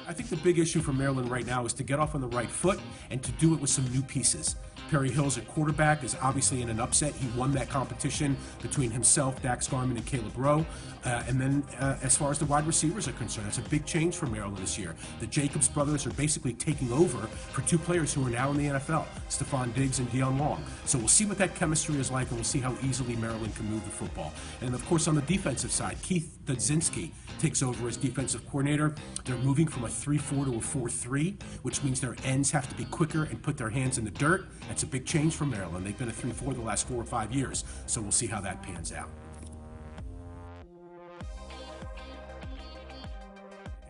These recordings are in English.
I think the big issue for Maryland right now is to get off on the right foot and to do it with some new pieces. Perry Hills at quarterback is obviously in an upset. He won that competition between himself, Dax Garman, and Caleb Rowe. And then as far as the wide receivers are concerned, it's a big change for Maryland this year. The Jacobs brothers are basically taking over for two players who are now in the NFL, Stephon Diggs and Deion Long. So we'll see what that chemistry is like, and we'll see how easily Maryland can move the football. And of course, on the defensive side, Keith Dudzinski takes over as defensive coordinator. They're moving from a 3-4 to a 4-3, which means their ends have to be quicker and put their hands in the dirt. That's a big change for Maryland. They've been a 3-4 the last 4 or 5 years, so we'll see how that pans out.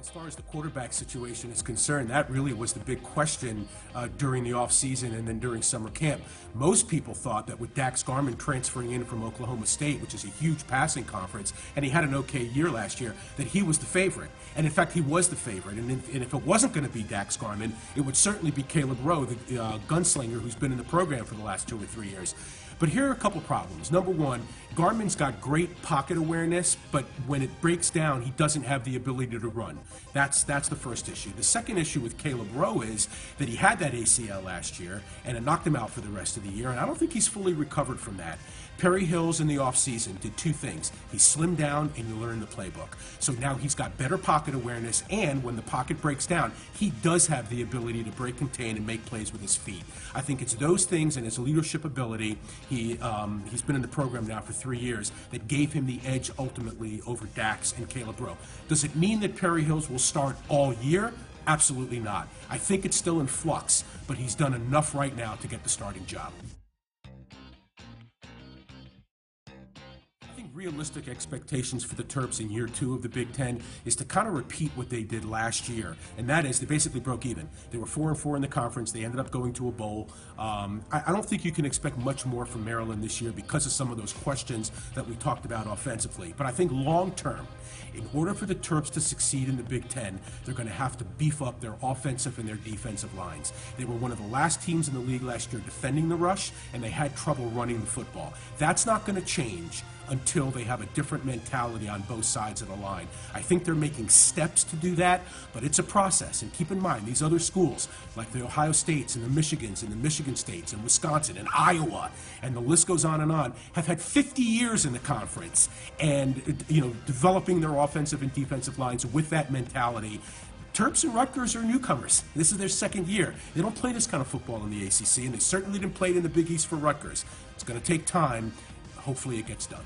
As far as the quarterback situation is concerned, that really was the big question during the offseason and then during summer camp. Most people thought that with Dax Garman transferring in from Oklahoma State, which is a huge passing conference, and he had an okay year last year, that he was the favorite. And in fact, he was the favorite. And if it wasn't going to be Dax Garman, it would certainly be Caleb Rowe, the gunslinger who's been in the program for the last 2 or 3 years. But here are a couple problems. Number one, Garman's got great pocket awareness, but when it breaks down, he doesn't have the ability to run. That's the first issue. The second issue with Caleb Rowe is that he had that ACL last year, and it knocked him out for the rest of the year, and I don't think he's fully recovered from that. Perry Hills in the offseason did two things. He slimmed down and he learned the playbook. So now he's got better pocket awareness, and when the pocket breaks down, he does have the ability to break, contain, and make plays with his feet. I think it's those things and his leadership ability. He's been in the program now for 3 years that gave him the edge ultimately over Dax and Caleb Rowe. Does it mean that Perry Hills will start all year? Absolutely not. I think it's still in flux, but he's done enough right now to get the starting job. Realistic expectations for the Terps in year 2 of the Big Ten is to kind of repeat what they did last year, and that is they basically broke even. They were 4-4 in the conference. They ended up going to a bowl. I don't think you can expect much more from Maryland this year because of some of those questions that we talked about offensively. But I think long term, in order for the Terps to succeed in the Big Ten, they're going to have to beef up their offensive and their defensive lines. They were one of the last teams in the league last year defending the rush, and they had trouble running the football. That's not going to change until they have a different mentality on both sides of the line. I think they're making steps to do that, but it's a process. And keep in mind, these other schools, like the Ohio States and the Michigans and the Michigan States and Wisconsin and Iowa, and the list goes on, have had 50 years in the conference and, developing their offensive and defensive lines with that mentality. Terps and Rutgers are newcomers. This is their second year. They don't play this kind of football in the ACC, and they certainly didn't play it in the Big East for Rutgers. It's going to take time. Hopefully it gets done.